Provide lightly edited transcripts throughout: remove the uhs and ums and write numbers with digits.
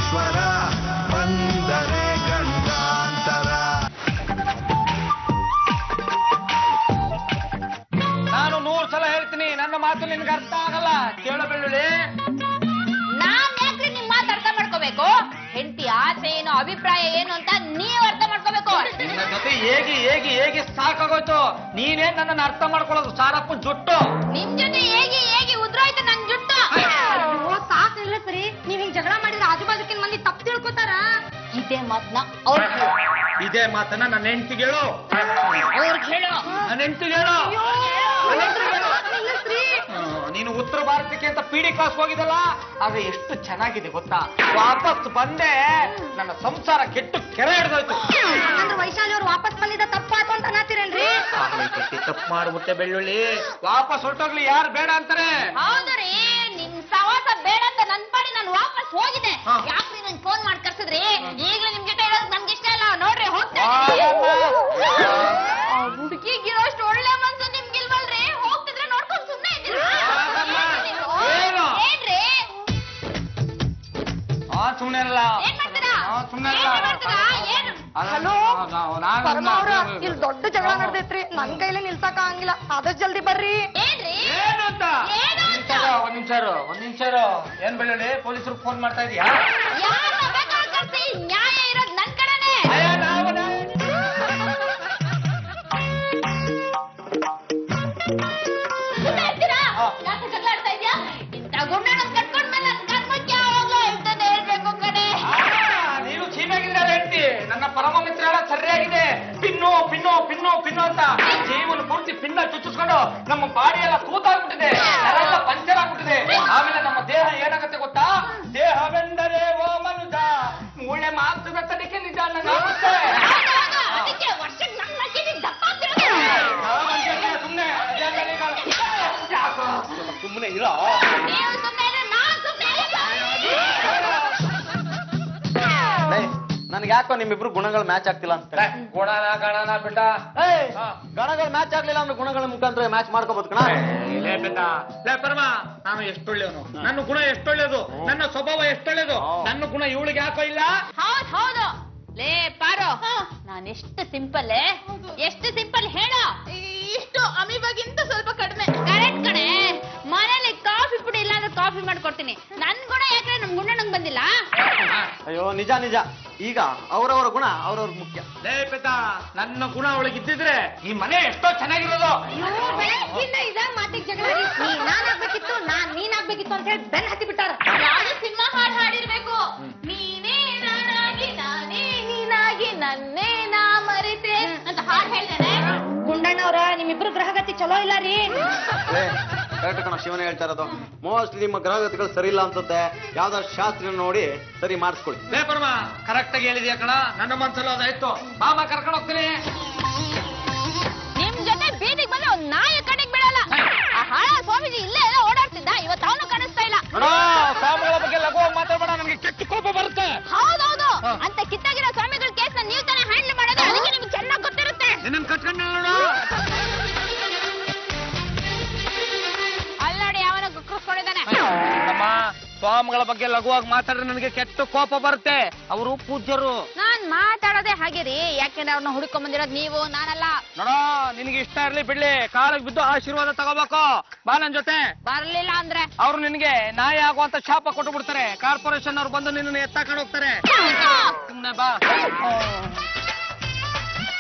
ಈಶ್ವರ ಬಂದರೆ ಗಂಡಾಂತರ. ನಾನು 100 ಸಲ ಹೇಳ್ತೀನಿ, ನನ್ನ ಮಾತು ನಿನ್ಗೆ ಅರ್ಥ ಆಗಲ್ಲ. ಕೇಳು ಬೆಳ್ಳುಳ್ಳಿ, ನಾನ್ ಯಾಕ್ರಿ ನಿಮ್ ಮಾತು ಅರ್ಥ ಮಾಡ್ಕೋಬೇಕು? ಹೆಂಡತಿ ಆಸೆ ಏನು, ಅಭಿಪ್ರಾಯ ಏನು ಅಂತ ನೀವ್ ಅರ್ಥ ಮಾಡ್ಕೋಬೇಕು. ನಿನ್ನ ಜೊತೆ ಹೇಗಿ ಸಾಕಾಗೋಯ್ತು. ನೀನೇ ನನ್ನನ್ನು ಅರ್ಥ ಮಾಡ್ಕೊಳ್ಳೋದು ಸಾರಪ್ಪ ಜುಟ್ಟು. ನಿಮ್ ಜೊತೆ ಹೇಗಿ ಉದ್ರೋಯ್ತು ನನ್ ಜುಟ್ಟು. ಸಾಕಿಲ್ಲ ಸರಿ, ನೀವ್ ಹಿಂಗ್ ಜಗಳ ಮಾಡಿದ್ರೆ ಆಜು ಬಾಜುಕಿನ ಮಂದಿ ತಪ್ಪು ತಿಳ್ಕೊತಾರ. ಇದೇ ಮಾತನ್ನ ಇದೇ ಮಾತನ್ನ ನನ್ನ ಹೆಂಡತಿಗೆ ಹೇಳು. ಅವ್ರಿಗೆ ಹೇಳು. ನನ್ನ ಹೆಂಡತಿಗೆ ಹೇಳು. ನೀನು ಉತ್ತರ ಭಾರತಕ್ಕೆ ಅಂತ PD ಕ್ಲಾಸ್ ಹೋಗಿದಲ್ಲ, ಆಗ ಎಷ್ಟು ಚೆನ್ನಾಗಿದೆ ಗೊತ್ತಾ? ವಾಪಸ್ ಬಂದೆ, ನನ್ನ ಸಂಸಾರ ಕೆಟ್ಟು ಕೆರೆ ಹಿಡ್ದೋಯ್ತು. ಅಂದ್ರೆ ವೈಶಾಲಿ ಅವ್ರು ವಾಪಸ್ ಬಂದಿದ್ದ ತಪ್ಪಾತು ಅಂತ ಅನ್ನತ್ತೀರೇನ್ರಿ? ತಪ್ಪು ಮಾಡ್ಬಿಟ್ಟೆ ಬೆಳ್ಳುಳ್ಳಿ. ವಾಪಸ್ ಹೊರಟೋಗ್ಲಿ, ಯಾರು ಬೇಡ ಅಂತಾರೆ? ಹೌದ್ರಿ, ನಿಮ್ ಸವಾಸ ಬೇಡ ಅಂತ ನನ್ ಪಾಡಿ ನಾನು ವಾಪಸ್ ಹೋಗಿದೆ. ಯಾಕ್ರಿ ನನ್ ಫೋನ್ ಮಾಡಿ ಕರ್ಸಿದ್ರಿ? ಈಗಲೂ ನಿಮ್ ಜೊತೆ ಇರೋದು ನನ್ಗೆ ಇಷ್ಟ ಇಲ್ಲ. ನೋಡ್ರಿ ಹೋಗ್ತೇನೆ. ಹುಡುಗಿಗಿರೋಷ್ಟು ಒಳ್ಳೆ ಮನ್ಸು ನಿಮ್ಗಿಲ್ವಲ್ರಿ? ಹೋಗ್ತಿದ್ರೆ ನೋಡ್ಕೊಂಡು ಸುಮ್ಮನೆ ಇದ್ದೀರಾ? ಏನ್ರಿ ಸುಮ್ನೆ ಅಲ್ಲ, ಏನ್ ಮಾಡ್ತೀರಾ? ಸುಮ್ನೆ ಹಲೋ ಪರಮ ಅವ್ರ, ಇಲ್ಲಿ ದೊಡ್ಡ ಜಗಳ ನಡೆದೈತ್ರಿ. ನನ್ ಕೈಲಿ ನಿಲ್ಸಕ ಆಗಿಲ್ಲ, ಆದಷ್ಟು ಜಲ್ದಿ ಬರ್ರಿ. ಏನ್ರಿ ಏನು ಅಂತ? ಒಂದ್ ನಿಮಿಷ ಏನ್ ಬೆಳ್ಳುಳ್ಳಿ, ಪೊಲೀಸರು ಫೋನ್ ಮಾಡ್ತಾ ಇದೀಯಾ? ಯಾರನ್ನ ಬೇಕಾದ್ರೂ ಕರ್ಸಿ, ನ್ಯಾಯ ಇರೋದು ನನ್ ಕಡೆನೆ. ಸುಮ್ನೆ ಇರ್ತೀರಾ? ಯಾಕೆ ಜಗಳ ಆಡ್ತಾ ಇದ್ಯಾ? ಇಂಥ ಗುಂಡನ ಕಟ್ಕೊಂಡ್ಮೇಲೆ ನನ್ ಕರ್ಮಕ್ಕೆ ಯಾವಾಗ್ಲೂ ಇರ್ತದೆ ಹೇಳ್ಬೇಕು ಕಡೆ. ನೀನು ಚೀನಾಗಿದ್ದಾರೆ ಹೇಳ್ತಿ. ನನ್ನ ಪರಮ ಮಿತ್ರ ಸರಿಯಾಗಿದೆ. ಪಿನ್ನು ಪಿನ್ನು ಪಿನ್ನು ಪಿನ್ನು ಅಂತ ಜೀವನ ಪೂರ್ತಿ ಪಿನ್ನ ಚುಚ್ಚಿಸ್ಕೊಂಡು ನಮ್ಮ ಬಾಡಿ ಎಲ್ಲ ತೂತಾಗ್ಬಿಟ್ಟಿದೆ, ಎಲ್ಲ ಪಂಚರ್ ಆಗ್ಬಿಟ್ಟಿದೆ. ಆಮೇಲೆ ನಮ್ಮ ದೇಹ ಏನಾಗತ್ತೆ ಗೊತ್ತಾ? ದೇಹವೆಂದರೆ ಓ ಮನುಜ, ಒಳ್ಳೆ ಮಾತುಗಳ ತನಿಖೆ ನಿಜ ನನಗಾಗುತ್ತೆ. ಅದಕ್ಕೆ ವರ್ಷಕ್ಕೆ ನನ್ನ ಮಕ್ಕಳಿಗೆ ದಪ್ಪ ಆಗ್ತಿರೋದು. ಸುಮ್ಮನೆ ಇರೋ. ನೀವು ಸುಮ್ಮನೆ ಇದ್ರೆ ನಾನ್ ಸುಮ್ಮನೆ ನನ್ಗೆ ಯಾಕೋ ನಿಮ್ಮಿಬ್ರು ಗುಣಗಳು ಮ್ಯಾಚ್ ಆಗ್ತಿಲ್ಲ ಅಂತ. ಗಣನ ಬಿಟ್ಟ ಗಣಗಳು ಮ್ಯಾಚ್ ಆಗ್ಲಿಲ್ಲ ಅಂದ್ರೆ ಗುಣಗಳ ಮುಖಾಂತರ ಮ್ಯಾಚ್ ಮಾಡ್ಕೋಬಹುದು ಕಣ. ಲೇ ಪರಮ, ನಾನು ಎಷ್ಟೊಳ್ಳೆಯವನು, ನನ್ನ ಗುಣ ಎಷ್ಟೊಳ್ಳೆದು, ನನ್ನ ಸ್ವಭಾವ ಎಷ್ಟೊಳ್ಳೆದು. ನನ್ನ ಗುಣ ಇವಳಿಗೆ ಯಾಕೋ ಇಲ್ಲ? ಹೌದು. ಲೇ ಪಾರೋ, ನಾನ್ ಎಷ್ಟು ಸಿಂಪಲ್ ಹೇಳು. ಇಷ್ಟು ಅಮೀಬಾಗಿಂತ ಸ್ವಲ್ಪ ಕಡಿಮೆ. ಕರೆಕ್ಟ್ ಕಣೆ. ಮನೇಲಿ ಕಾಫಿ ಪುಡಿ ಇಲ್ಲ ಅಂದ್ರೆ ಕಾಫಿ ಮಾಡ್ಕೊಡ್ತೀನಿ. ನನ್ ಗುಣ ಯಾಕೆ ನಮ್ ಗುಣ ನಂಗೆ ಬಂದಿಲ್ಲ? ಅಯ್ಯೋ ನಿಜ. ಈಗ ಅವರವರ ಗುಣ ಅವ್ರವ್ರಿಗೆ ಮುಖ್ಯ. ಲೇ ಪೆತ್ತ, ನನ್ನ ಗುಣ ಅವಳಿಗೆ ಇದ್ದಿದ್ರೆ ಈ ಮನೆ ಎಷ್ಟೋ ಚೆನ್ನಾಗಿರೋದು. ಇದಾಗ ಮಾತಿಗೆ ಜಗಳ. ನಾನಾಗ್ಬೇಕಿತ್ತು, ನೀನಾಗ್ಬೇಕಿತ್ತು ಅಂತ ಹೇಳಿ ಬೆನ್ ಹತ್ತಿ ಬಿಟ್ಟಾರ. ಯಾರು ಸಿನಿಮಾ ಹಾಡಿರ್ಬೇಕು. ನೀನೇ ನಾನಾಗಿ, ನಾನೇ ನೀನಾಗಿ, ನನ್ನೇ ನಾ ಮರಿತೆ ಅಂತ ಹಾಡು ಹೇಳ್ತಾನೆ. ಗುಂಡಣ್ಣವ್ರ, ನಿಮ್ಮಿಬ್ರು ಗ್ರಹಗತಿ ಚಲೋ ಇಲ್ಲ ರೀ. ಕರೆಕ್ಟ್ ಕಣ, ಶಿವನೇ ಹೇಳ್ತಾ ಇರೋದು. ಮೋಸ್ಟ್ಲಿ ನಿಮ್ಮ ಗ್ರಹಗತಿಗಳು ಸರಿ ಇಲ್ಲ ಅನ್ಸುತ್ತೆ. ಯಾವ್ದಾದ್ರು ಶಾಸ್ತ್ರ ನೋಡಿ ಸರಿ ಮಾಡಿಸ್ಕೊಳ್ಳಿ. ಲೇ ಪರಮ, ಕರೆಕ್ಟ್ ಆಗಿ ಹೇಳಿದ್ಯಾ ಕಣ. ನನ್ನ ಮನ್ಸಲ್ಲ ಅದಾಯ್ತು. ಮಾಮ ಕರ್ಕೊಂಡು ಹೋಗ್ತೀನಿ. ನಿಮ್ ಜೊತೆ ಬೀದಿಗೆ ಬಂದ್ರೆ ಒಂದ್ ನಾಯಿ ಕಣ್ಣಿಗೆ ಬಿಡಲ್ಲ. ಆ ಹಾಳ ಸ್ವಾಮೀಜಿ ಇಲ್ಲೇ ಎಲ್ಲ ಓಡಾಡ್ತಿದ್ದ, ಇವತ್ತು ಅವನು ಕಾಣಿಸ್ತಾ ಇಲ್ಲ. ಸ್ವಾಮಿಗಳ ಬಗ್ಗೆ ಲಘುವಾಗಿ ಮಾತಾಡಬೇಡ, ನನಗೆ ಕೆಟ್ಟ ಕೋಪ ಬರುತ್ತೆ. ಹೌದೌದು, ಅಂತ ಕಿತ್ತಾಗಿರೋ ಸ್ವಾಮಿಗಳ ಕೇಸ್ನ ನೀವು ತಾನೇ ಹ್ಯಾಂಡಲ್ ಮಾಡೋದು, ಅದಕ್ಕೆ ನಿಮ್ಗೆ ಚೆನ್ನಾಗಿ ಗೊತ್ತಿರುತ್ತೆ. ನಿನ್ನ ಕಟ್ಕೊಂಡ ಅಲ್ಲೋಡಿ, ಅವನ ಕುಕ್ಕರಿಸ್ಕೊಂಡಿದ್ದಾನೆ. ಸ್ವಾಮಿಗಳ ಬಗ್ಗೆ ಲಘುವಾಗಿ ಮಾತಾಡ್ರೆ ನನಗೆ ಕೆಟ್ಟ ಕೋಪ ಬರುತ್ತೆ. ಅವರು ಪೂಜ್ಯರು. ನಾನ್ ಮಾತಾಡೋದೇ ಹಾಗೆ ರೀ, ಯಾಕೆಂದ್ರೆ ಅವ್ರನ್ನ ಹುಡುಕೊಂಡ್ ಬಂದಿರೋದು ನೀವು, ನಾನಲ್ಲ. ನೋಡೋ, ನಿನಗೆ ಇಷ್ಟ ಇರ್ಲಿ ಬಿಡ್ಲಿ, ಕಾಲಿಗೆ ಬಿದ್ದು ಆಶೀರ್ವಾದ ತಗೋಬೇಕು. ಬಾ ನನ್ ಜೊತೆ. ಬರ್ಲಿಲ್ಲ ಅಂದ್ರೆ ಅವ್ರು ನಿನಗೆ ನಾಯಿ ಆಗುವಂತ ಶಾಪ ಕೊಟ್ಟು ಬಿಡ್ತಾರೆ. ಕಾರ್ಪೊರೇಷನ್ ಅವ್ರು ಬಂದು ನಿನ್ನ ಎತ್ತಾಕೊಂಡು ಹೋಗ್ತಾರೆ. ಸುಮ್ನೆ ಬಾ.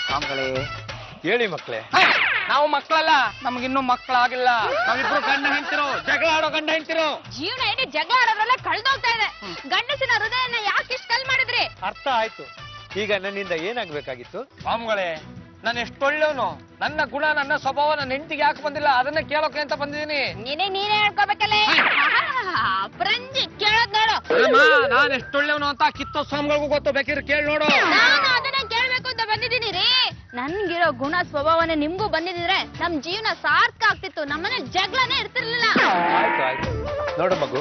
ಸ್ವಾಮಿಗಳೇ ಹೇಳಿ ಮಕ್ಳೇ. ನಾವು ಮಕ್ಕಳಲ್ಲ, ನಮಗಿನ್ನೂ ಮಕ್ಕಳಾಗಿಲ್ಲ. ನಾವಿಬ್ರು ಗಂಡ ಹೆಂಡ್ತಿರು, ಜಗಳ ಆಡೋ ಗಂಡ ಹೆಂಡ್ತಿರು. ಜೀವನ ಇಡೀ ಜಗಳ ಆಡೋದ್ರಲ್ಲೇ ಕಳ್ದೋಗ್ತಾ ಇದೆ. ಗಂಡಸಿನ ಹೃದಯನ ಯಾಕೆ ಇಷ್ಟು ಕಲ್ ಮಾಡಿದ್ರಿ? ಅರ್ಥ ಆಯ್ತು. ಈಗ ನನ್ನಿಂದ ಏನಾಗ್ಬೇಕಾಗಿತ್ತು? ಸ್ವಾಮಿಗಳೇ, ನಾನು ಎಷ್ಟೊಳ್ಳೆವನು. ನನ್ನ ಗುಣ, ನನ್ನ ಸ್ವಭಾವ ನನ್ನ ಹೆಂಡತಿಗೆ ಯಾಕೆ ಬಂದಿಲ್ಲ ಅದನ್ನ ಕೇಳೋಕೆ ಅಂತ ಬಂದಿದ್ದೀನಿ. ನೀನೇ ಹೇಳ್ಕೋಬೇಕಲ್ಲೇ. ಫ್ರಂಜಿ ಕೇಳೋದ್ ನೋಡು. ನಾನು ಎಷ್ಟೊಳ್ಳೆವನು ಅಂತ ಕಿತ್ತೋ ಸ್ವಾಮಿಗಳಿಗೂ ಗೊತ್ತು, ಬೇಕಿದ್ರೆ ಕೇಳಿ ನೋಡು. ನಾನು ಅದನ್ನ ಕೇಳ್ಬೇಕು ಅಂತ ಬಂದಿದ್ದೀನಿ ರೀ. ನನ್ಗಿರೋ ಗುಣ ಸ್ವಭಾವನೆ ನಿಮ್ಗೂ ಬಂದಿದ್ರೆ ನಮ್ ಜೀವನ ಸಾರ್ಥಕ ಆಗ್ತಿತ್ತು. ನಮ್ಮನೆ ಜಗಳನೇ ಇರ್ತಿರ್ಲಿಲ್ಲ. ಆಯ್ತು ನೋಡು ಮಗು,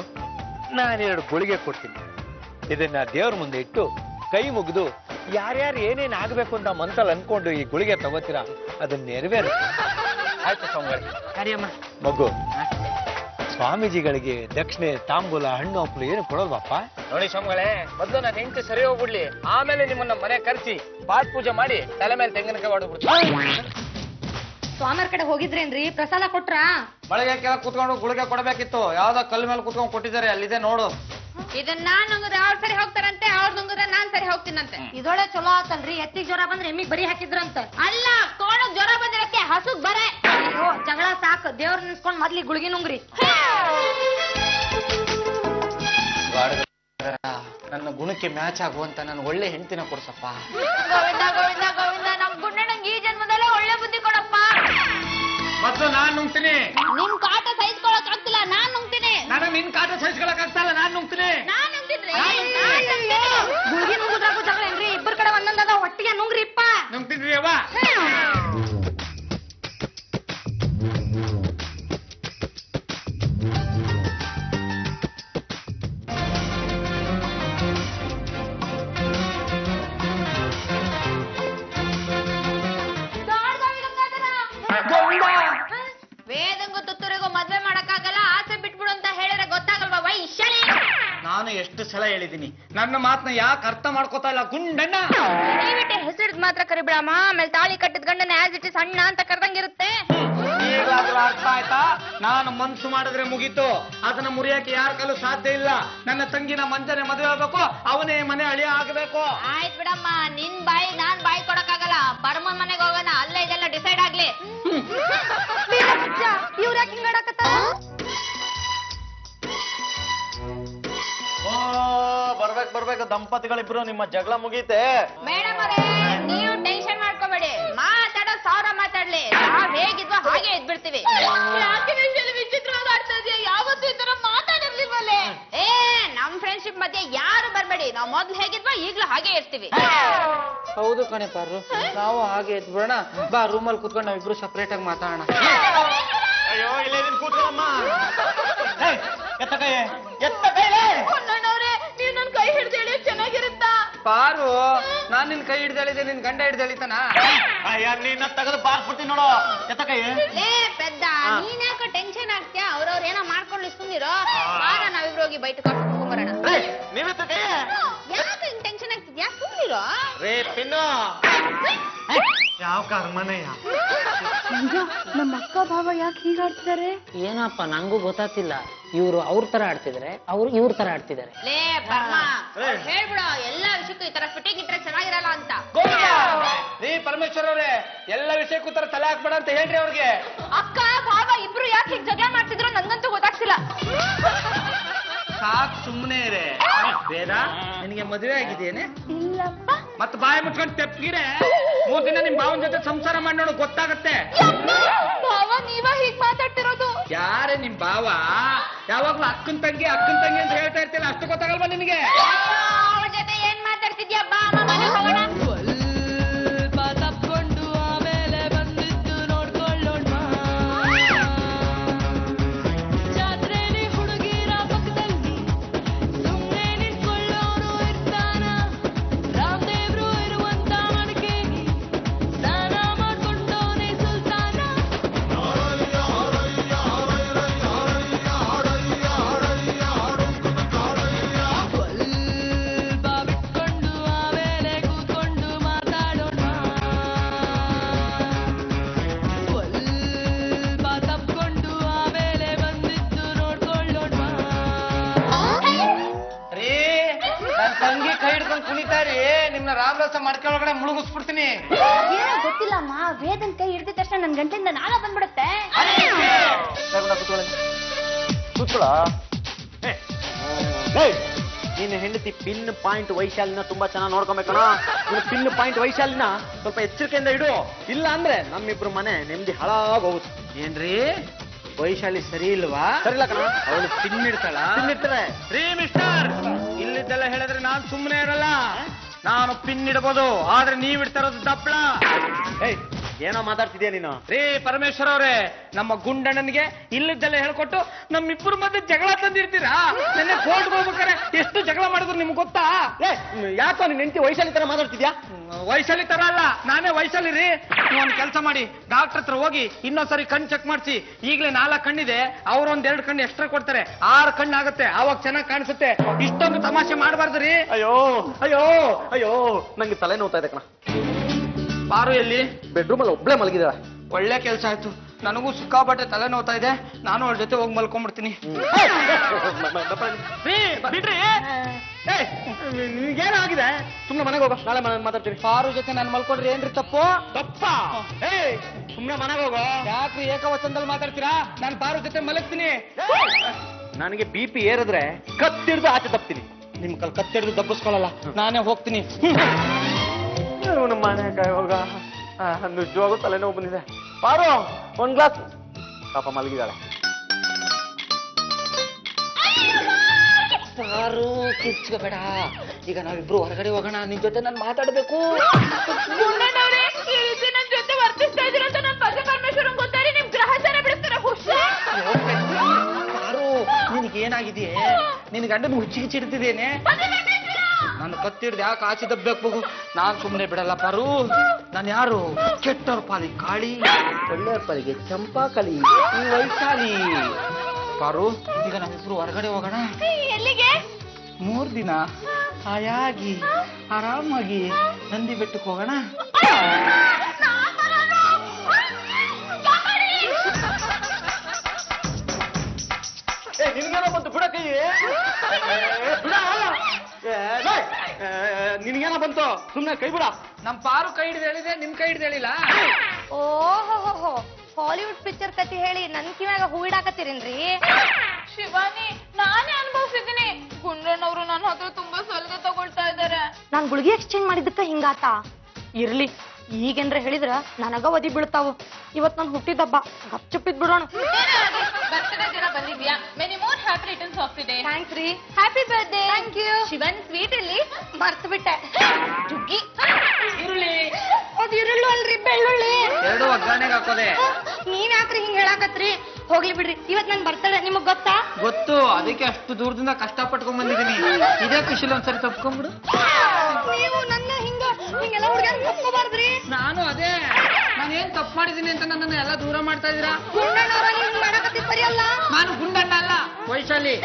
ನಾನೆರಡು ಗುಳಿಗೆ ಕೊಡ್ತೀನಿ. ಇದನ್ನ ದೇವ್ರ ಮುಂದೆ ಇಟ್ಟು ಕೈ ಮುಗಿದು ಯಾರ್ಯಾರು ಏನೇನ್ ಆಗ್ಬೇಕು ಅಂತ ಮನ್ಸಲ್ಲಿ ಅನ್ಕೊಂಡು ಈ ಗುಳಿಗೆ ತಗೋತೀರಾ, ಅದನ್ನ ನೆರವೇರುತ್ತೆ. ಆಯ್ತು ಸ್ವಾಮಿಗಳೇ. ಕರಿಯಮ್ಮ ಮಗು, ಸ್ವಾಮೀಜಿಗಳಿಗೆ ದಕ್ಷಿಣೆ ತಾಂಬೂಲ ಹಣ್ಣು ಹಂಪಲು ಏನು ಕೊಡೋಲ್ವಪ್ಪ? ನೋಡಿ ಸ್ವಾಮಿಗಳೇ, ಮೊದಲು ನನ್ನ ಹೆಂಡತಿ ಸರಿ ಹೋಗ್ಬಿಡ್ಲಿ, ಆಮೇಲೆ ನಿಮ್ಮನ್ನ ಮನೆ ಕರ್ಸಿ ಪಾಠ ಪೂಜೆ ಮಾಡಿ ತಲೆ ಮೇಲೆ ತೆಂಗಿನಕಾಯಿ ಹೊಡೆದ್ಬಿಡ್ತೀನಿ. ಸ್ವಾಮರ್ ಕಡೆ ಹೋಗಿದ್ರೇನ್ರಿ? ಪ್ರಸಾದ ಕೊಟ್ರಾ? ಮಳೆಗೆಲ್ಲ ಕೂತ್ಕೊಂಡು ಗುಳಿಗೆ ಕೊಡಬೇಕಿತ್ತು, ಯಾವ್ದೋ ಕಲ್ಲು ಮೇಲೆ ಕೂತ್ಕೊಂಡು ಕೊಟ್ಟಿದ್ದಾರೆ, ಅಲ್ಲಿದೆ ನೋಡು. ಇದನ್ನ ನಾನ್ ನುಂಗಿದ್ರೆ ಅವ್ರ ಸರಿ ಹೋಗ್ತಾರಂತೆ, ಅವ್ರ ನುಂಗಿದ್ರೆ ನಾನ್ ಸರಿ ಹೋಗ್ತೀನಂತೆ. ಇದೊಳೆ ಚಲೋ ಆತಲ್ರಿ, ಎತ್ತಿಗ್ ಜ್ವರ ಬಂದ್ರೆ ಎಮ್ಮಿಗ್ ಬರಿ ಹಾಕಿದ್ರಂತ. ಅಲ್ಲ, ಕೋಣಕ್ ಜ್ವರ ಬಂದಿರತ್ತೆ, ಹಸುಗ್ ಬರೆ. ಅಯ್ಯೋ ಜಗಳ ಸಾಕು, ದೇವ್ರ ನಿನ್ಸ್ಕೊಂಡ್ ಮೊದ್ಲಿ ಗುಳಿಗೆ ನುಂಗ್ರಿ. ನನ್ನ ಗುಣಕ್ಕೆ ಮ್ಯಾಚ್ ಆಗುವಂತ ನಾನು ಒಳ್ಳೆ ಹೆಂಡತಿನ ಕೊಡ್ಸಪ್ಪ. ಗೋವಿಂದ ಗೋವಿಂದ ಗೋವಿಂದ, ನಮ್ ಗುಂಡಣ್ಣಂಗ್ ಈ ಜನ್ಮದಲ್ಲೇ ಒಳ್ಳೆ ಬುದ್ಧಿ ಕೊಡಪ್ಪ. ಮತ್ತು ನಾನ್ ನುಂಗ್ತೀನಿ. ನಿಮ್ ಕಾಟ ಸಹಿಸ್ಕೊಳಕ್ ಆಗ್ತಿಲ್ಲ, ನಾನ್ ನುಂಗ್ತೀನಿ. ನನಗ್ ನಿನ್ ಕಾಟ ಸಹಿಸ್ಕೊಳಕ್ ಆಗ್ತಾಯಿಲ್ಲ, ನಾನ್ ನುಂಗ್ತೀನಿ. ನಾನ್ ನುಂಗ್ತಿದ್ರಿ? ಗುಳಿಗೆ ನುಂಗುದ್ರಾಗೂ ಜಗಳ ಏನ್ರಿ? ಇಬ್ಬರ ಕಡೆ ಒಂದೊಂದಾಗ ಒಟ್ಟಿಗೆ ನುಂಗ್ರಿಪ್ಪ. ನುಂಗ್ತಿದ್ರಿ ಅವ್ವ. ವೇದಂಗೂ ತುತ್ತೂರಿಗೂ ಮದ್ವೆ ಮಾಡಕ್ಕಾಗಲ್ಲ, ಆಸೆ ಬಿಟ್ಬಿಡು ಅಂತ ಹೇಳಿದ್ರೆ ಗೊತ್ತಾಗಲ್ವಾ ವೈಶಾಲಿ? ನಾನು ಎಷ್ಟು ಸಲ ಹೇಳಿದೀನಿ, ನನ್ನ ಮಾತನ್ನ ಯಾಕೆ ಅರ್ಥ ಮಾಡ್ಕೋತಾ ಇಲ್ಲ ಗುಂಡಣ್ಣ? ದಯವಿಟ್ಟು ಹೆಸರಿದ್ ಮಾತ್ರ ಕರಿಬಿಡಮ್ಮ, ಆಮೇಲೆ ತಾಳಿ ಕಟ್ಟಿದ ಗಂಡನ ಆಸ್ ಇಟ್ ಇಸ್ ಅಣ್ಣ ಅಂತ ಕರ್ದಂಗಿರುತ್ತೆ. ಈಗಲಾದ್ರೂ ಅರ್ಥ ಆಯ್ತಾ? ನಾನು ಮನ್ಸು ಮಾಡಿದ್ರೆ ಮುಗೀತು, ಅದನ್ನ ಮುರಿಯಕ್ಕೆ ಯಾರ ಕೈಲೂ ಸಾಧ್ಯ ಇಲ್ಲ. ನನ್ನ ತಂಗಿನ ಮಂಜನೆ ಮದುವೆ ಆಗ್ಬೇಕು, ಅವನೇ ಮನೆ ಅಳಿಯ ಆಗಬೇಕು. ಆಯ್ತು ಬಿಡಮ್ಮ, ನಿನ್ ಬಾಯಿ ನಾನ್ ಬಾಯಿ ಕೊಡಕ್ಕಾಗಲ್ಲ. ಬರ್ಮನ್ ಮನೆಗೆ ಹೋಗೋಣ, ಅಲ್ಲೇ ಇದೆಲ್ಲ ಡಿಸೈಡ್ ಆಗ್ಲಿ. ಇವ್ರ ಯಾಕೆ ಹಿಂಗಾಡಕತ್ತಾರ? ಬರ್ಬೇಕು ದಂಪತಿಗಳಿಬ್ರು, ನಿಮ್ಮ ಜಗಳ ಮುಗೀತೆ. ಮೇಡಮ್ ಅವರೇ, ನೀವು ಟೆನ್ಷನ್ ಮಾಡ್ಕೋಬೇಡಿ, ಮಾತಾಡೋ ಸಾವಿರ ಮಾತಾಡ್ಲಿ, ನಾವ್ ಹೇಗಿದ್ವೋ ಹಾಗೆ ಇದ್ಬಿಡ್ತೀವಿ. ವಿಚಿತ್ರವಾಗಿ ಆಡ್ತಾ ಇದೆಯಾ? ಯಾವತ್ತೂ ಈ ತರ ಮಾತಾಡಿರ್ಲಿಲ್ವಲ್ಲೇ? ನಮ್ ಫ್ರೆಂಡ್ಶಿಪ್ ಮಧ್ಯೆ ಯಾರು ಬರ್ಬೇಡಿ, ನಾವ್ ಮೊದ್ಲು ಹೇಗಿದ್ವೋ ಈಗ್ಲೂ ಹಾಗೆ ಇರ್ತೀವಿ. ಹೌದು ಕಣೆ ಪಾರು, ನಾವು ಹಾಗೆ ಎದ್ಬಿಡೋಣ. ಬಾ, ರೂಮಲ್ಲಿ ಕೂತ್ಕೊಂಡು ನಾವಿಬ್ರು ಸಪರೇಟ್ ಆಗಿ ಮಾತಾಡೋಣ. ಅಯ್ಯೋ, ಇಲ್ಲೇ ಕೂತ್ಕೊಳ್ಳಮ್ಮ. ನೀವ್ ನನ್ ಕೈ ಹಿಡ್ದು ಎಳೆಯೋದ್ ಚೆನ್ನಾಗಿರುತ್ತಾ? ಪಾರು, ನಾನ್ ನಿನ್ ಕೈ ಹಿಡ್ದಳಿದೆ, ನಿನ್ ಗಂಡ ಹಿಡ್ದಳಿತಾನ? ನೀನ ತೆಗೆದು ಬಾರ್ಬಿಡ್ತೀನಿ ನೋಡು. ಎತ್ತಕೈ ಲೇ ಪೆದ್ದ, ನೀನ್ ಯಾಕೆ ಟೆನ್ಷನ್ ಆಗ್ತೀಯಾ? ಅವ್ರವ್ರ ಏನೋ ಮಾಡ್ಕೊಂಡು ಸುಮ್ನಿರೋ. ಬಾರ, ನಾವಿಬ್ರು ಹೋಗಿ ಬೈಟ್ ಕಾಫಿ ಕುಡ್ಕೊಂಬರೋಣ. ನೀವೆತ್ತಕೈ ಯಾಕೆ ಹಿಂಗ್ ಟೆನ್ಷನ್ ಆಗ್ತಿದ್ಯಾ? ಸುಮ್ನಿರೋ. ರೇ ಪಿನ್ನು, ಯಾವ ಕರ್ಮನೆಯ? ನಮ್ಮ ಅಕ್ಕ ಭಾವ ಯಾಕೆ ಹೀಗಾಡ್ತಿದ್ದಾರೆ? ಏನಪ್ಪ ನಂಗೂ ಗೊತ್ತಾಗ್ತಿಲ್ಲ. ಇವ್ರು ಅವ್ರ ತರ ಆಡ್ತಿದಾರೆ, ಅವ್ರು ಇವ್ರ ತರ ಆಡ್ತಿದ್ದಾರೆ. ಲೇ ಬರ್ಮ, ಹೇಳ್ಬಿಡು, ಎಲ್ಲಾ ವಿಷಯಕ್ಕೂ ಈ ತರ ಫಿಟ್ಟಿಂಗ್ ಇಟ್ರೆ ಚೆನ್ನಾಗಿರಲ್ಲ ಅಂತ. ರೀ ಪರಮೇಶ್ವರ್ ಅವ್ರೆ, ಎಲ್ಲ ವಿಷಯಕ್ಕೂ ತರ ತಲೆ ಹಾಕ್ಬೇಡ ಅಂತ ಹೇಳ್ರಿ ಅವ್ರಿಗೆ. ಅಕ್ಕ ಭಾವ ಇಬ್ರು ಯಾಕೆ ಹೀಗ್ ಜಗಳ ಮಾಡ್ತಿದ್ರು ನಂಗಂತೂ ಗೊತ್ತಾಗ್ತಿಲ್ಲ. ಸಾಕ್, ಸುಮ್ಮನೆ ಇರೆ. ಬೇಡ, ನಿನಗೆ ಮದುವೆ ಆಗಿದೇನೆ? ಇಲ್ಲಪ್ಪ. ಮತ್ ಬಾಯಿ ಮುಚ್ಕೊಂಡು ತೆಪ್ಪಿರೆ 3 ದಿನ ನಿಮ್ ಭಾವನ ಜೊತೆ ಸಂಸಾರ ಮಾಡಿ ನೋಡು, ಗೊತ್ತಾಗತ್ತೆ. ಭಾವ ನೀವ ಹೀಗ್ ಮಾತಾಡ್ತಿರೋದು? ಯಾರೇ ನಿಮ್ ಭಾವ? ಯಾವಾಗ್ಲೂ ಅಕ್ಕನ್ ತಂಗಿ ಅಂತ ಹೇಳ್ತಾ ಇರ್ತಿಲ್ಲ, ಅಷ್ಟು ಗೊತ್ತಾಗಲ್ವಾ ನಿನಗೆ? ಅವ್ರ ಜೊತೆ ಏನ್ ಮಾತಾಡ್ತಿದ್ಯಾ? ಬಾ ಅಮ್ಮ ಮನೆ ಹೋಗೋಣ. ತಂಗಿ ಕೈ ಹಿಡ್ಕೊಂಡು ಕುಣಿತಾರಿ, ನಿಮ್ನ ರಾಮರಸ ಮಾಡ್ಕೊಳ್ಳೊಳಗಡೆ ಮುಳುಗಿಸ್ಬಿಡ್ತೀನಿ. ಏನೋ ಗೊತ್ತಿಲ್ಲಮ್ಮ, ವೇದನ್ ಕೈ ಹಿಡ್ದಿದ ತಕ್ಷಣ ನನ್ ಗಂಟೆಯಿಂದ ನಾಳ ಬಂದ್ಬಿಡುತ್ತೆ. ಕೂತ್ಕೊಳ್ಳ. ನೀನು ಹೆಂಡತಿ ಪಿನ್ ಪಾಯಿಂಟ್ ವೈಶಾಲಿನ ತುಂಬಾ ಚೆನ್ನಾಗಿ ನೋಡ್ಕೊಬೇಕಣ. ನೀನು ಪಿನ್ ಪಾಯಿಂಟ್ ವೈಶಾಲಿನ ಸ್ವಲ್ಪ ಎಚ್ಚರಿಕೆಯಿಂದ ಇಡು, ಇಲ್ಲ ಅಂದ್ರೆ ನಮ್ಮಿಬ್ರು ಮನೆ ನೆಮ್ಮದಿ ಹಾಳಾಗೋಗುತ್ತೆ. ಏನ್ರಿ, ವೈಶಾಲಿ ಸರಿ ಇಲ್ವಾ? ಸರಿಲ್ಲ ಕಣ, ಅವಳು ಪಿನ್ ಇಡ್ತಾಳ? ಇಡ್ತಾರೆ. ರೀ ಮಿಸ್ಟರ್, ಇಲ್ಲಿದ್ದೆಲ್ಲ ಹೇಳಿದ್ರೆ ನಾನ್ ಸುಮ್ಮನೆ ಇರಲ್ಲ. ನಾನು ಪಿನ್ ಇಡಬಹುದು, ಆದ್ರೆ ನೀವ್ ಇಡ್ತಾ ಇರೋದು ದಪ್ಪಳ. ಏನೋ ಮಾತಾಡ್ತಿದ್ಯಾ ನೀನು? ರೀ ಪರಮೇಶ್ವರ್ ಅವರೇ, ನಮ್ಮ ಗುಂಡಣ್ಣನಿಗೆ ಇಲ್ಲದೆಲ್ಲ ಹೇಳ್ಕೊಟ್ಟು ನಮ್ಮಿಬ್ಬರ ಮಧ್ಯೆ ಜಗಳ ತಂದಿರ್ತೀರಾ? ನಿನ್ನೆ ಕೋರ್ಟ್ಗೆ ಹೋಗ್ಬೇಕಾರೆ ಎಷ್ಟು ಜಗಳ ಮಾಡಿದ್ರು ನಿಮ್ಗೆ ಗೊತ್ತಾ? ಯಾಕೋ ನಿನ್ ಹೆಂಡತಿ ವೈಶಾಲಿ ತರ ಮಾತಾಡ್ತಿದ್ಯಾ? ವೈಶಾಲಿ ತರ ಅಲ್ಲ, ನಾನೇ ವೈಶಾಲಿ ರೀ. ನೀವು ಒಂದ್ ಕೆಲಸ ಮಾಡಿ, ಡಾಕ್ಟರ್ ಹತ್ರ ಹೋಗಿ ಇನ್ನೊಂದ್ಸರಿ ಕಣ್ ಚೆಕ್ ಮಾಡಿಸಿ. ಈಗಲೇ 4 ಕಣ್ಣಿದೆ, ಅವ್ರ 2 ಕಣ್ಣು ಎಕ್ಸ್ಟ್ರಾ ಕೊಡ್ತಾರೆ, 6 ಕಣ್ಣು ಆಗುತ್ತೆ. ಆವಾಗ ಚೆನ್ನಾಗಿ ಕಾಣಿಸುತ್ತೆ. ಇಷ್ಟೊಂದು ತಮಾಷೆ ಮಾಡಬಾರ್ದು ರೀ. ಅಯ್ಯೋ ಅಯ್ಯೋ ಅಯ್ಯೋ, ನಂಗೆ ತಲೆ ನೋವ್ತಾ ಇದೆ ಕಣ. ಪಾರು ಎಲ್ಲಿ? ಬೆಡ್ರೂಮ್ ಅಲ್ಲಿ ಒಬ್ಳೆ ಮಲಗಿದಾಳೆ. ಒಳ್ಳೆ ಕೆಲಸ ಆಯ್ತು. ನನಗೂ ಸಿಕ್ಕಾಪಟ್ಟೆ ತಲೆ ನೋವ್ತಾ ಇದೆ. ನಾನು ಅವಳ ಜೊತೆ ಹೋಗಿ ಮಲ್ಕೊಂಡ್ಬಿಡ್ತೀನಿ. ಬಿಡ್ರಿ, ನಿನ್ಗೇನಾಗಿದೆ? ಸುಮ್ನೆ ಮನೆಗೆ ಹೋಗೋ, ನಾಳೆ ಮಾತಾಡ್ತೀನಿ. ಪಾರು ಜೊತೆ ನಾನು ಮಲ್ಕೊಂಡ್ರೆ ಏನ್ರಿ ತಪ್ಪು? ತಪ್ಪ? ಸುಮ್ನೆ ಮನೆಗೆ ಹೋಗೋ. ಯಾಕ್ರಿ ಏಕವಚನದಲ್ಲಿ ಮಾತಾಡ್ತೀರಾ? ನಾನು ಪಾರು ಜೊತೆ ಮಲಗ್ತೀನಿ. ನನಗೆ BP ಏರಿದ್ರೆ ಕತ್ತಿಡ್ದು ಆಚೆ ತಪ್ತೀನಿ. ನಿಮ್ ಕಲ್ ಕತ್ತಿಡ್ದು ದಬ್ಬಿಸ್ಕೊಳ್ಳಲ್ಲ, ನಾನೇ ಹೋಗ್ತೀನಿ. ನಮ್ಮ ಮನೆಗೆ ಹೋಗ. ನಿಜವಾಗೂ ತಲೆನೋವು ಬಂದಿದೆ. ಪಾರು, 1 ಗ್ಲಾಸ್. ಪಾಪ ಮಲಗಿದಾಳೆ. ಪಾರು ಕಿರ್ಚ್ಕೋಬೇಡ. ಈಗ ನಾವಿಬ್ರು ಹೊರಗಡೆ ಹೋಗೋಣ. ನಿನ್ ಜೊತೆ ನಾನು ಮಾತಾಡ್ಬೇಕು. ನನ್ ಜೊತೆ ವರ್ತಿಸ್ತಾ ಇದ್ದೀರ ಅಂತ ನನ್ ಪದ ಪರಮೇಶ್ವರ ಗೊತ್ತಾರೆ. ನಿಮ್ ಗ್ರಹಚಾರ ಬಿಡಿಸ್ತಾರೆ. ಪಾರು, ನಿನಗೇನಾಗಿದೆಯೇ? ನಿನ್ ಗಂಡನ ಹುಚ್ಚಿಗಿಚ್ಚಿಡ್ತಿದ್ದೇನೆ. ನಾನು ಕತ್ತಿಡ್ದು ಯಾಕೆ ಆಚೆ ದಬ್ಬೇಕು? ನಾನ್ ಸುಮ್ನೆ ಬಿಡಲ್ಲ ಪಾರು. ನಾನು ಯಾರು? ಕೆಟ್ಟವ್ರ ಪಾಲಿಗೆ ಕಾಳಿ, ಒಳ್ಳೆಯವ್ರ ಪಾಲಿಗೆ ಚಂಪಾಕಲಿ, ಈ ವೈಶಾಲಿ. ಪಾರು, ಈಗ ನಾವಿಬ್ರು ಹೊರಗಡೆ ಹೋಗೋಣ. ಎಲ್ಲಿಗೆ? 3 ದಿನ ಹಾಯಾಗಿ ಆರಾಮಾಗಿ ನಂದಿ ಬೆಟ್ಟಕ್ಕೆ ಹೋಗೋಣ. ನಿನ್ಗೇನೋ ಬಂತು? ಬಿಡ ಕೈ. ನಿನ್ಗೇನೋ ಬಂತು? ಸುಮ್ನೆ ಕೈ ಬಿಡ. ನಮ್ ಪಾರು ಕೈ ಹಿಡಿದು ಹೇಳಿದೆ, ನಿಮ್ ಕೈ ಹಿಡಿದು ಹೇಳಿಲ್ಲ. ಓಹೋ, ಹಾಲಿವುಡ್ ಪಿಕ್ಚರ್ ಕತಿ ಹೇಳಿ ನನ್ ಕಿವ್ಯಾಗ ಹೂವಿಡಾಕತ್ತೀರೇನ್ರಿ? ಶಿವಾನಿ, ನಾನೇ ಅನುಭವಿಸಿದ್ದೀನಿ. ಗುಂಡ್ರಣ್ಣವ್ರು ನನ್ನ ಹತ್ರ ತುಂಬಾ ಸಲಹೆ ತಗೊಳ್ತಾ ಇದ್ದಾರೆ. ನಾನ್ ಗುಳಿಗೆ ಎಕ್ಸ್ಚೇಂಜ್ ಮಾಡಿದ್ದಕ್ಕ ಹಿಂಗಾತ. ಇರ್ಲಿ, ಈಗೇನ್ರ ಹೇಳಿದ್ರ ನನಗ ಒದಿ ಬೀಳ್ತಾವು. ಇವತ್ ನನ್ ಹುಟ್ಟಿದಬ್ಬ, ಗಪ್ ಚುಪ್ಪಿದ್ ಬಿಡೋಣ. ಬರ್ತ್ಡೇ ದಿನ ಬಂದಿದ್ಯಾ? Many more happy returns of the day. Thanks ರೀ. Happy birthday. Thank you. Shivani, sweet ಇಲ್ಲಿ ಮರ್ತ್ ಬಿಟ್ಟೆ. ಜುಗ್ಗಿ. ಈರುಳ್ಳಿ. ಅದ್ ಈರುಳ್ಳಿ ಅಲ್ರಿ, ಬೆಳ್ಳುಳ್ಳಿ. 2 ಒಗ್ಗರಣೆಗೆ ಹಾಕೋದೆ. ನೀವ್ ಯಾಕ್ರಿ ಹಿಂಗ್ ಹೇಳಾಕತ್ರಿ? ಹೋಗ್ಲಿ ಬಿಡ್ರಿ, ಇವತ್ ನನ್ ಬರ್ತಡೆ, ನಿಮಗ್ ಗೊತ್ತಾ? ಗೊತ್ತು, ಅದಕ್ಕೆ ಅಷ್ಟು ದೂರದಿಂದ ಕಷ್ಟಪಟ್ಕೊಂಡ್ ಬಂದಿದ್ದೀನಿ. ಇದೇ ಖುಷಿಲಿ ಒಂದ್ಸರಿ ತಪ್ಕೊಂಡ್ಬಿಡು. ನೀವು ನನ್ನ ಹಿಂಗೆಲ್ಲ ಹುಡುಗರು ತಪ್ಕೋಬಾರ್ದ್ರಿ. ನಾನು ಅದೇ, ನಾನೇನ್ ತಪ್ಪು ಮಾಡಿದೀನಿ ಅಂತ ನನ್ನನ್ನ ಎಲ್ಲ ದೂರ ಮಾಡ್ತಾ ಇದೀರಾ? ಗುಂಡಣ್ಣವ್ರ ಹಿಂಗ್ ಮಾಡಕತ್ತಿದ್ ಸರಿ ಅಲ್ಲ. ನಾನು ಗುಂಡಣ್ಣ ಅಲ್ಲ, ವೈಶಾಲಿ.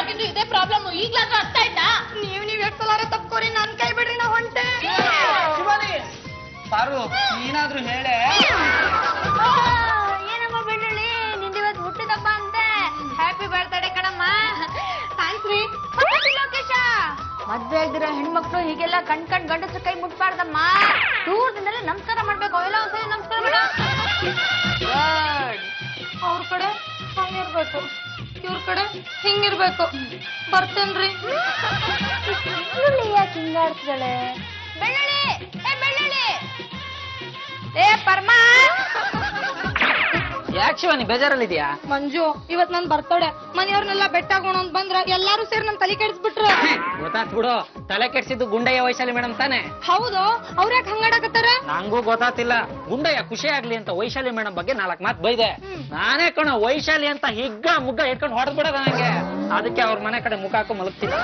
ಆಗಿದ್ದು ಇದೇ ಪ್ರಾಬ್ಲಮ್. ಈಗ್ಲಾದ್ರೂ ಅರ್ಥ ಆಯ್ತಾ? ನೀವ್ ಎಷ್ಟ್ ಸಲಾರ ತಪ್ಕೋರಿ, ನನ್ ಕೈ ಬಿಡ್ರಿ, ನಾ ಹೊಂಟೆ. ಶಿವಾನಿ, ಪಾರು, ನೀನಾದ್ರೂ ಹೇಳೆ. ಏನಮ್ಮ ಬೆಳ್ಳುಳ್ಳಿ, ನಿಂದಿವತ್ ಹುಟ್ಟಿದಬ್ಬ ಅಂತೆ. ಹ್ಯಾಪಿ ಬರ್ತ್ಡೇ ಕಣಮ್ಮ. ಥ್ಯಾಂಕ್ಸ್ ರೀ. ಲೋಕೇಶ, ಮದ್ವೆ ಆಗಿರೋ ಹೆಣ್ಮಕ್ಳು ಹೀಗೆಲ್ಲ ಕಣ್ ಗಂಡಸ್ರ ಕೈ ಮುಟ್ಬಾರ್ದಮ್ಮ. ದೂರದಿಂದಲೇ ನಮಸ್ಕಾರ ಮಾಡ್ಬೇಕು. ಅವೆಲ್ಲ ಒಂದ್ಸರಿ ನಮಸ್ಕಾರ ಮಾಡ. ಅವ್ರ ಕಡೆ ಹಂಗಿರ್ಬೇಕು, ಇವ್ರ ಕಡೆ ಹಿಂಗಿರ್ಬೇಕು. ಬರ್ತೇನ್ರಿ. ಬೆಳ್ಳುಳ್ಳಿ ಯಾಕೆ ಹಿಂಗಾಡ್ತಿದ್ದಾಳೆ? ಬೆಳ್ಳುಳ್ಳಿ, ಬೆಳ್ಳುಳ್ಳಿ, ಪರ್ಮ. ಯಾಕೆ ಶಿವಾನಿ ಬೇಜಾರಲ್ಲಿದ್ಯಾ? ಮಂಜು, ಇವತ್ ನನ್ ಬರ್ತಡೆ. ಮನೆಯವ್ರನ್ನೆಲ್ಲ ಬೆಟ್ಟಾಗೋಣ ಅಂತ ಬಂದ್ರ ಎಲ್ಲಾರು ಸೇರಿ ನನ್ ತಲೆ ಕೆಡಿಸ್ಬಿಟ್ರು. ಗೊತ್ತಾತ್ ಬಿಡು, ತಲೆ ಕೆಡ್ಸಿದ್ದು ಗುಂಡಯ್ಯ ವೈಶಾಲಿ ಮೇಡಮ್ ತಾನೆ? ಹೌದು, ಅವ್ರ ಯಾಕೆ ಹಂಗಾಡಕತ್ತಾರ? ನಂಗೂ ಗೊತ್ತಾತಿಲ್ಲ. ಗುಂಡಯ್ಯ ಖುಷಿ ಆಗ್ಲಿ ಅಂತ ವೈಶಾಲಿ ಮೇಡಮ್ ಬಗ್ಗೆ 4 ಮಾತು ಬೈದೆ. ನಾನೇ ಕಣ ವೈಶಾಲಿ ಅಂತ ಹಿಗ್ಗ ಮುಗ್ಗ ಇಟ್ಕೊಂಡು ಹೊಡೆದ್ ಬಿಡೋದ ನಂಗೆ. ಅದಕ್ಕೆ ಅವ್ರ ಮನೆ ಕಡೆ ಮುಖ ಹಾಕೋ ಮಲಗ್ತೀನಿ.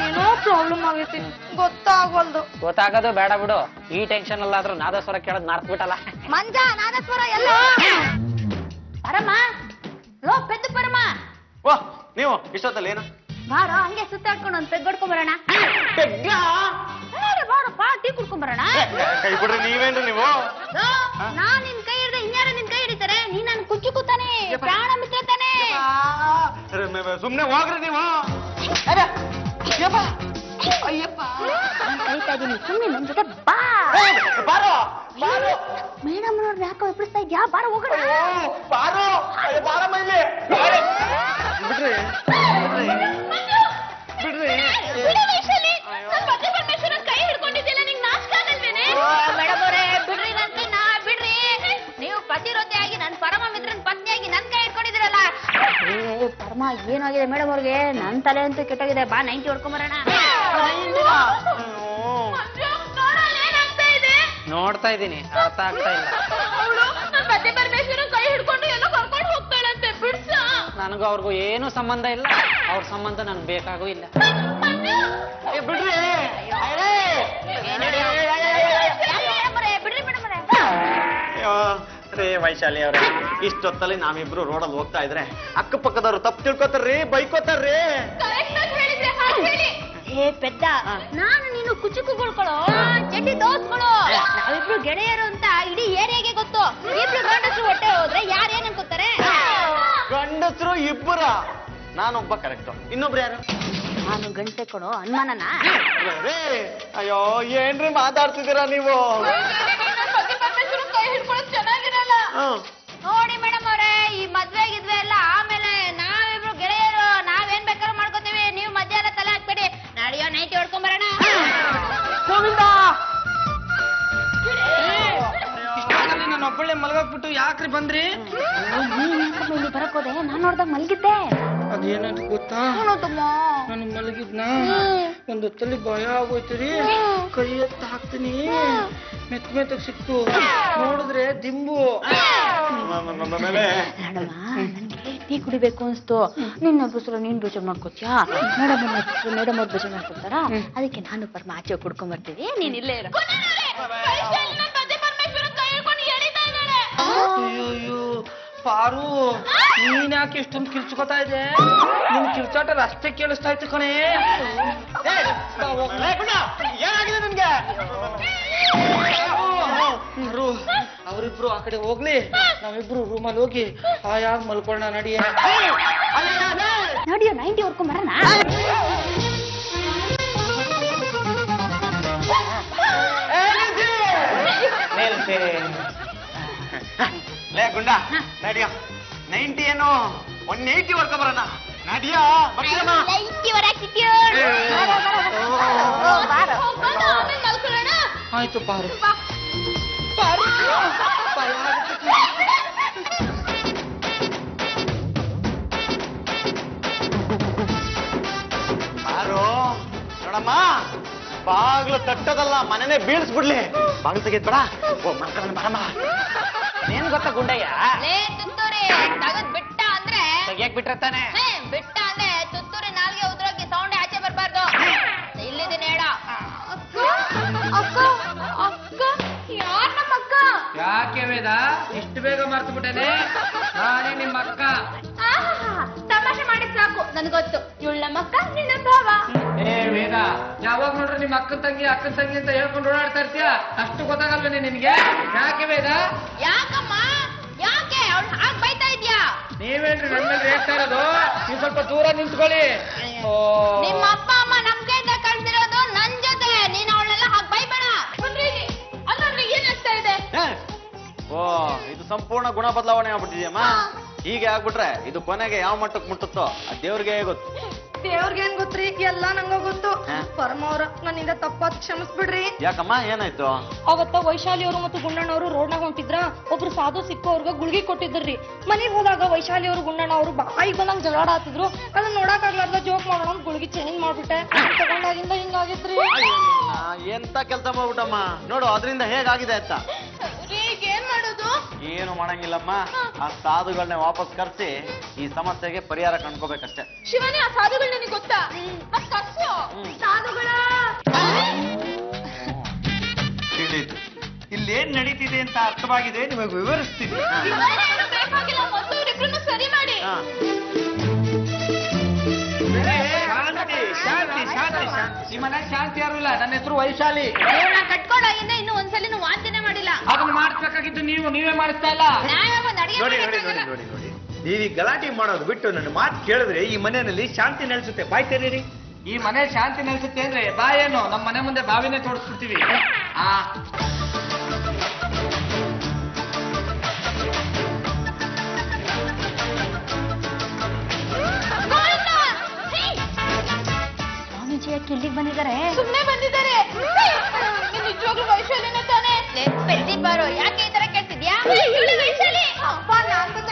ಏನೋ ಪ್ರಾಬ್ಲಮ್ ಆಗೈತಿ, ಗೊತ್ತಾಗವಲ್ದು. ಗೊತ್ತಾಗೋದು ಬೇಡ ಬಿಡು. ಈ ಟೆನ್ಷನ್ ಅಲ್ಲಾದ್ರೂ ನಾದಸ್ವರ ಕೇಳೋದ್ ಮಾರ್ತ್ ಬಿಟ್ಟಲ್ಲ. ಮಂಜ, ನಾದಸ್ವರ ಎಲ್ಲ. ಪರಮ, ಲೋ ಪೆದ್ದು ಪರಮ, ಓ, ನೀವು ಇಷ್ಟೊತ್ತಲ್ಲಿ ಏನು? ಬಾರೋ ಹಂಗೆ ಸುತ್ತಾಡ್ಕೊಂಡು ಒಂದ್ ಪೆಗ್ ಹೊಡ್ಕೊಂಡ್ ಬರೋಣ. ಬಾರಪ್ಪ, ಟೀ ಕುಡ್ಕೊಂಡ್ ಬರೋಣ. ಕೈ ಬಿಡ್ರಿ, ನೀವೇನ್ರಿ ನೀವು? ನಾನ್ ನಿನ್ ಕೈ ಹಿಡ್ದೆ ಇನ್ಯಾರ ನಿನ್ ಕೈ ಹಿಡಿತಾರೆ? ನೀನ್ ನನ್ ಕುಚ್ಚು ಕೂತಾನೆ, ಪ್ರಾಣ ಮಿತ್ರ ತಾನೆ. ಸುಮ್ನೆ ಹೋಗ್ರಿ ನೀವು. ಅಯ್ಯಪ್ಪ, ನಾನ್ ಕರೀತಾ ಇದೀನಿ, ಸುಮ್ನೆ ನನ್ ಜೊತೆ ಬಾ. ಬಾರೋ ಬಾರೋ. ಮೇಡಮ್ ಅವ್ರ ಯಾಕೋ ಎಬ್ಬಿಸ್ತಾ ಇದ್ಯಾ? ಬಾರ ಹೋಗೋಣ. ಬಾರೋ ಬಾರ ಮೈಲಿ. ಬಿಡ್ರಿ ಬಿಡ್ರಿ. ಬಿಡು ವೈಶಾಲಿ, ನನ್ ಪತಿ ಪರಮೇಶ್ವರನ್ ಕೈ ಹಿಡ್ಕೊಂಡಿದ್ದಿಲ್ಲ, ನಿಂಗ್ ನಾಚಿಕೆ ಆಗಲ್ವೇನೆ? ಮೇಡಮ್ ಅವರೇ, ಬಿಡ್ರಿ ನನ್ ಕೈನ, ಬಿಡ್ರಿ. ನೀವು ಪತಿವ್ರತೆಯಾಗಿ ನನ್ ಪರಮ ಮಿತ್ರನ್ ಪತ್ನಿಯಾಗಿ ನನ್ ಕೈ ಹಿಡ್ಕೊಂಡಿದ್ದೀರಲ್ಲ. ಪರಮ, ಏನಾಗಿದೆ ಮೇಡಮ್ ಅವ್ರಿಗೆ? ನನ್ ತಲೆ ಅಂತೂ ಕೆಟ್ಟೋಗಿದೆ. ಬಾ 90 ಹೊಡ್ಕೊಂಡ್ ಬರೋಣ. ಏನಾಗ್ತಾ ಇದೆ? ನೋಡ್ತಾ ಇದ್ದೀನಿ, ಅರ್ಥ ಆಗ್ತಾ ಇಲ್ಲ. ಅವಳು ನನ್ನ ಪತಿ ಪರಮೇಶ್ವರ ಕೈ ಹಿಡ್ಕೊಂಡು ಎಲ್ಲ ಕರ್ಕೊಂಡು ಹೋಗ್ತಾಳಂತೆ, ಬಿಡ್ಸ. ನನಗೂ ಅವ್ರಿಗೂ ಏನೂ ಸಂಬಂಧ ಇಲ್ಲ, ಅವ್ರ ಸಂಬಂಧ ನನ್ಗೆ ಬೇಕಾಗೂ ಇಲ್ಲ. ಬಿಡ್ರಿ ಬಿಡ್ರಿ ಮೇಡಮರೇ. ಅಯ್ಯೋ ರೇ ವೈಶಾಲಿ ಅವ್ರೆ, ಇಷ್ಟೊತ್ತಲ್ಲಿ ನಾವಿಬ್ರು ರೋಡಲ್ಲಿ ಹೋಗ್ತಾ ಇದ್ರೆ ಅಕ್ಕಪಕ್ಕದವ್ರು ತಪ್ಪು ತಿಳ್ಕೊತಾರ್ರಿ, ಬೈಕೋತಾರ್ರಿ. ಕರೆಕ್ಟ್ ಆಗಿ ಹೇಳಿದ್ರೆ ಹಾಗೆ ಹೇಳಿ. ಏ ಪೆದ್ದ, ನಾನು ನೀನು ಕುಚುಕುಗಳ್ಕೊಳ್ಳೋ ಚಡ್ಡಿ ದೋಸ್ಗಳು, ನಾವಿಬ್ರು ಗೆಳೆಯರು ಅಂತ ಇಡೀ ಏರಿಯಾಗೆ ಗೊತ್ತು. ಇಬ್ರು ಗಂಡಸರು ಹೊಟ್ಟೆ ಹೋದ್ರೆ ಯಾರೇನ್ ಅನ್ಕೋತಾರೆ? ಗಂಡಸರು ಇಬ್ಬರ, ನಾನೊಬ್ಬ ಕರೆಕ್ಟ್, ಇನ್ನೊಬ್ರು ಯಾರು? ನಾನು ಗಂಟೆ ಕೊಡೋ ಅನುಮಾನನ? ರೇ ಅಯ್ಯೋ ಏನ್ರಿ ಮಾತಾಡ್ತಿದ್ದೀರಾ ನೀವು? ಕೈ ಹಿಡ್ಕೊಳ್ಳೋದು ಚೆನ್ನಾಗಿರಲ್ಲ. ಹ್ಮ್. ನೋಡಿ ಮೇಡಮ್ ಅವರೇ, ಈ ಮದ್ವೆ ಗಿದ್ವೆ ಎಲ್ಲ ಆಮೇಲೆ ನಾವಿಬ್ರು ಗೆಳೆಯರು, ನಾವೇನ್ ಬೇಕಾದ್ರೂ ಮಾಡ್ಕೋತೀವಿ. ನೀವು ಮಧ್ಯ ಎಲ್ಲ ತಲೆ ಹಾಕ್ಬೇಡಿ. ನಡೆಯೋ ನೈಟಿ ಹೊಡ್ಕೊಂಡ್ ಬರೋಣ. ಇಷ್ಟೊತ್ತಲ್ಲಿ ನಾನು ಒಬ್ಬಳೆ ಮಲಗಾಕ್ಬಿಟ್ಟು ಯಾಕ್ರಿ ಬಂದ್ರಿ? ನೀನ್ ಬರಕ್ ಹೋದೆ, ನಾನ್ ನೋಡ್ದಾಗ ಮಲಗಿದ್ದೆ. ಅದೇನಂತ ಗೊತ್ತಾ, ನಾನು ಮಲಗಿದ್ನ ಒಂದು ಹೊತ್ತಲ್ಲಿ ಭಯ ಆಗೋಯ್ತು ರೀ. ಕೈ ಎತ್ತ ಹಾಕ್ತೀನಿ, ಮೆತ್ತಗ್ ಸಿಕ್ತು, ನೋಡಿದ್ರೆ ದಿಂಬು. ನೋಡಮ್ಮ, ನನ್ಗೆ ಟೀ ಕುಡಿಬೇಕು ಅನ್ಸ್ತು. ನಿನ್ನ ಬಸ್ರು ನೀನ್ ಬೇಜಾರ್ ಮಾಡ್ಕೊತ್ಯಾ? ಮೇಡಮ್ ಅವ್ರು ಬೇಜಾರ್ ಮಾಡ್ಕೊತಾರ, ಅದಕ್ಕೆ ನಾನು ಪರ್ಮ ಆಚೆ ಕುಡ್ಕೊಂಡ್ ಬರ್ತೀವಿ, ನೀನ್ ಇಲ್ಲೇ ಇರು. ಅಯ್ಯೋ ಪಾರು, ನೀನ್ ಯಾಕೆ ಇಷ್ಟೊಂದು ಕಿರ್ಚ್ಕೊತಾ ಇದೆ? ನಿನ್ ಕಿರ್ಚಾಟ ಅಷ್ಟೇ ಕೇಳಿಸ್ತಾ ಇತ್ತು ಕಣೆ. ಏನಾಗಿದೆ ನಿನ್ಗೆ? ಅವರಿಬ್ರು ಆ ಕಡೆ ಹೋಗ್ಲಿ, ನಾವಿಬ್ರು ರೂಮಲ್ಲಿ ಹೋಗಿ ಆಯಾಗ್ ಮಲ್ಕೊಳ್ಳೋಣ ನಡಿಯ. ನೋಡಿಯೋ ನೈಂಟಿ ಹೊಡ್ಕೊಂಡ್ ಬರೋಣ. ಲೇ ಗುಂಡ ನಡಿಯ, 90 ಏನು 180 ವರ್ಗ ಬರೋಣ. ನಡಿಯ ಬರ್ತೀರಮ್ಮ. ಆಯ್ತು ಪಾರು. ಯಾರು ನೋಡಮ್ಮ, ಬಾಗ್ಲು ತಟ್ಟದಲ್ಲ ಮನೆನೇ ಬೀಳ್ಸ್ಬಿಡ್ಲಿ. ಬಾಗ್ಲು ತೆಗೆದ್ ಬೇಡ, ಓ ಮಕ್ಕಳನ್ನ ಬರಮ್ಮ. ಏನ್ ಗೊತ್ತಾ ಗುಂಡಯ್ಯ, ತಗದ್ ಬಿಟ್ಟ ಅಂದ್ರೆ ತೆಗಿಯಕ್ ಬಿಟ್ರೆ ತಾನೆ. ಬಿಟ್ಟ ಅಂದ್ರೆ ತುತ್ತೂರಿ ನಾಲ್ಗೆ ಉದ್ರೋಗಿ ಸೌಂಡ್ ಆಚೆ ಬರ್ಬಾರ್ದು. ಇಲ್ಲಿದ್ದೀನಿ ಹೇಳ. ಅಕ್ಕ ಅಕ್ಕ ಯಾರ್ ನಮ್ಮ ಅಕ್ಕ? ಯಾಕೆ ವೇದ ಇಷ್ಟು ಬೇಗ ಮರ್ತು ಬಿಟ್ಟೇನೆ? ನಾನೇ ನಿಮ್ಮ ಅಕ್ಕ. ತಮಾಷೆ ಮಾಡಿದ್ ಸಾಕು, ನನ್ಗೊತ್ತು. ಇವಳು ನಮ್ಮ ಅಕ್ಕ, ನಿನ್ನ ಭಾವ. ಏ ವೇದ, ಯಾವಾಗ ನೋಡ್ರಿ ನಿಮ್ಮ ಅಕ್ಕನ ತಂಗಿ ಅಂತ ಹೇಳ್ಕೊಂಡು ಓಡಾಡ್ತಾ ಇರ್ತೀಯ? ಅಷ್ಟು ಗೊತ್ತಾಗಲ್ವೇನೆ ನಿನ್ಗೆ? ಯಾಕೆ ವೇದ? ಯಾಕಮ್ಮ ಯಾಕೆ ಅವಳು ಹಾಗೆ ಬೈತಾ ಇದ್ಯಾ? ನೀವೇನ್ರಿ ನನ್ನ ಮೇಲೆ ರೇಗ್ತಾ ಇರೋದು? ನೀವು ಸ್ವಲ್ಪ ದೂರ ನಿಂತ್ಕೊಳ್ಳಿ. ನಿಮ್ಮ ಅಪ್ಪ ಅಮ್ಮ ನಮ್ ಕೈಯಿಂದ ಕಳ್ಸಿರೋದು ನನ್ ಜೊತೆ. ನೀನ್ ಅವಳೆಲ್ಲ ಹಾಗೆ ಬೈಬೇಡ. ಅಲ್ಲೊಂದು ಏನ್ ಆಗ್ತಾ ಇದೆ? ಓ ಇದು ಸಂಪೂರ್ಣ ಗುಣ ಬದಲಾವಣೆ ಆಗ್ಬಿಟ್ಟಿದ್ಯಮ್ಮ. ಹೀಗೆ ಆಗ್ಬಿಟ್ರೆ ಇದು ಕೊನೆಗೆ ಯಾವ ಮಟ್ಟಕ್ಕೆ ಮುಟ್ಟುತ್ತೋ ಆ ದೇವ್ರಿಗೆ ಗೊತ್ತು. ದೇವ್ರಿಗೇನ್ ಗೊತ್ತ್ರಿ, ಎಲ್ಲ ನಂಗ ಗೊತ್ತು. ಪರಮ ಅವ್ರ, ನನ್ನಿಂದ ತಪ್ಪಾತ್ ಕ್ಷಮಿಸ್ಬಿಡ್ರಿ. ಯಾಕಮ್ಮ ಏನಾಯ್ತು? ಅವತ್ತ ವೈಶಾಲಿ ಅವರು ಮತ್ತು ಗುಂಡಣ್ಣವರು ರೋಡ್ನಾಗ ಹೊಂಟಿದ್ರ, ಒಬ್ರು ಸಾಧು ಸಿಕ್ಕು ಅವ್ರಿಗೆ ಗುಳ್ಗಿ ಕೊಟ್ಟಿದ್ರಿ. ಮನೆಗ್ ಹೋದಾಗ ವೈಶಾಲಿ ಅವರು ಗುಂಡಣ್ಣ ಅವರು ಬಾಯಿಗೆ ಬಂದಂಗ್ ಜಗಳ ಆತಿದ್ರು. ಅದನ್ನ ನೋಡಕ್ ಆಗ್ಲಾರ್ದ ಜೋಕ್ ಮಾಡೋಣ ಅಂತ ಗುಳ್ಗಿ ಚೇಂಜ್ ಮಾಡ್ಬಿಟ್ಟೆ. ತಗೊಂಡಾಗಿಂದ ಹಿಂಗಾಗಿತ್ರಿ. ಎಂತ ಕೆಲಸ ಮಾಡ್ಬಿಟ್ಟಮ್ಮ. ನೋಡು ಅದರಿಂದ ಹೇಗಾಗಿದೆ ಅಂತ. ಏನ್ ಮಾಡೋದು? ಏನು ಮಾಡಂಗಿಲ್ಲಮ್ಮ, ಆ ಸಾಧುಗಳನ್ನ ವಾಪಸ್ ಕರ್ಸಿ ಈ ಸಮಸ್ಯೆಗೆ ಪರಿಹಾರ ಕಂಡ್ಕೋಬೇಕಷ್ಟೇ. ಶಿವನೇ, ಆ ಸಾಧುಗಳು ನಿನಗೆ ಗೊತ್ತಾ? ಮತ್ ಕರ್ಸು. ಸಾಧುಗಳ ತಿಳಿಯಿತು. ಇಲ್ಲೇನ್ ನಡೀತಿದೆ ಅಂತ ಅರ್ಥವಾಗಿದೆ, ನಿಮಗೆ ವಿವರಿಸ್ತೀನಿ. ಇವರೇನು ಬೇಕಾಗಿಲ್ಲ, ಮೊದಲು ಇವರಿಬ್ರನ್ನು ಸರಿ ಮಾಡಿ. ಶಾಂತಿ ಶಾಂತಿ ಶಾಂತಿ ಶಾಂತಿ. ಈ ಮನೆಗೆ ಶಾಂತಿ ಯಾರು ಇಲ್ಲ. ನನ್ನ ಹೆಸರು ವೈಶಾಲಿ. ಕಟ್ಕೊಂಡಾಗಿಂದ ಇನ್ನು ಒಂದ್ಸಲಿನೂ ವಾಂತಿನೇ ಮಾಡಿಲ್ಲ. ಅದನ್ನ ಮಾಡಿಸ್ಬೇಕಾಗಿದ್ದು ನೀವೇ ಮಾಡಿಸ್ತಾ ಇಲ್ಲ. ನ್ಯಾಯವಾಗಿ ಅಡಿಗೆ ನೋಡಿ ನೋಡಿ ನೋಡಿ ನೋಡಿ ನೋಡಿ, ನೀವು ಗಲಾಟೆ ಮಾಡೋದು ಬಿಟ್ಟು ನನ್ನ ಮಾತು ಕೇಳಿದ್ರೆ ಈ ಮನೆಯಲ್ಲಿ ಶಾಂತಿ ನೆಲೆಸುತ್ತೆ. ಬಾಯ್ ತೆರೀರಿ. ಈ ಮನೆ ಶಾಂತಿ ನೆಲೆಸುತ್ತೆ ಅಂದ್ರೆ ಬಾಯೇನು, ನಮ್ಮ ಮನೆ ಮುಂದೆ ಬಾವಿನೇ ತೋರಿಸ್ಬಿಡ್ತೀವಿ. ಆ ಸ್ವಾಮೀಜಿ ಯಾಕೆ ಇಲ್ಲಿಗೆ ಬಂದಿದ್ದಾರೆ? ಸುಮ್ಮನೆ ಬಂದಿದ್ದಾರೆ. ನಿಜವಾಗ್ಲೂ ವೈಶಾಲಿನ ತಾನೇ? ಪೆದ್ದಿ ಬಾರೋ, ಯಾಕೆ ಈ ತರ ಕೇಳ್ತಿದ್ಯಾ? ವೈಶಾಲಿ ಅಪ್ಪ, ನಾನ್ ಗೊತ್ತ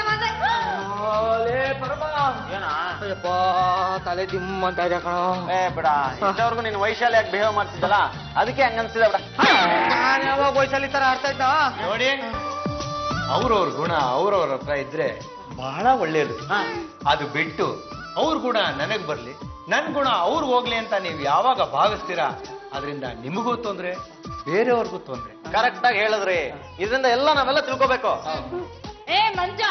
ಪರಮ ಏನ ತಲೆ ದಿಮ್ಮ ಅಂತ ಇದೆ ಕಣ. ಏ ಬಿಡ ಇಷ್ಟವರೆಗೂ ನೀನು ವೈಶಾಲಿ ಯಾಕೆ ಬಿಹೇವ್ ಮಾಡ್ತಿದ್ದಲ್ಲ ಅದಕ್ಕೆ ಹಂಗನ್ಸಿದೆ ಬಿಡ. ನಾನು ಯಾವಾಗ ವಯಸ್ಸಲ್ಲಿ ತರ ಆಡ್ತಾ ಇದ್ದ ನೋಡಿ, ಅವ್ರವ್ರ ಗುಣ ಅವ್ರವ್ರ ಹತ್ರ ಇದ್ರೆ ಬಹಳ ಒಳ್ಳೇದು. ಅದು ಬಿಟ್ಟು ಅವ್ರ ಗುಣ ನನಗ್ ಬರ್ಲಿ, ನನ್ ಗುಣ ಅವ್ರಿಗೆ ಹೋಗ್ಲಿ ಅಂತ ನೀವು ಯಾವಾಗ ಭಾವಿಸ್ತೀರಾ ಅದರಿಂದ ನಿಮಗೂ ತೊಂದ್ರೆ, ಬೇರೆಯವ್ರಿಗೂ ತೊಂದ್ರೆ. ಕರೆಕ್ಟ್ ಆಗಿ ಹೇಳಿದ್ರಿ. ಇದರಿಂದ ಎಲ್ಲ ನಾವೆಲ್ಲ ತಿಳ್ಕೊಬೇಕು. ಏ ಮಂಜ,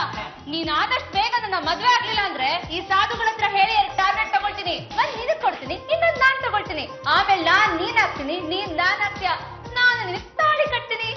ನೀನ್ ಆದಷ್ಟು ಬೇಗ ನನ್ನ ಮದ್ವೆ ಆಗ್ಲಿಲ್ಲ ಅಂದ್ರೆ ಈ ಸಾಧುಗಳ ಹತ್ರ ಹೇಳಿ ಟ್ಯಾಬ್ಲೆಟ್ ತಗೊಳ್ತೀನಿ, ಒಂದ್ ನಿನಗ್ ಕೊಡ್ತೀನಿ, ಇನ್ನೊಂದ್ ನಾನ್ ತಗೊಳ್ತೀನಿ, ಆಮೇಲೆ ನಾನ್ ನೀನ್ ಹಾಕ್ತೀನಿ, ನೀನ್ ನಾನ್ ಹಾಕ್ತೀಯ, ನಾನು ನಿನಗ್ ತಾಳಿ ಕಟ್ತೀನಿ.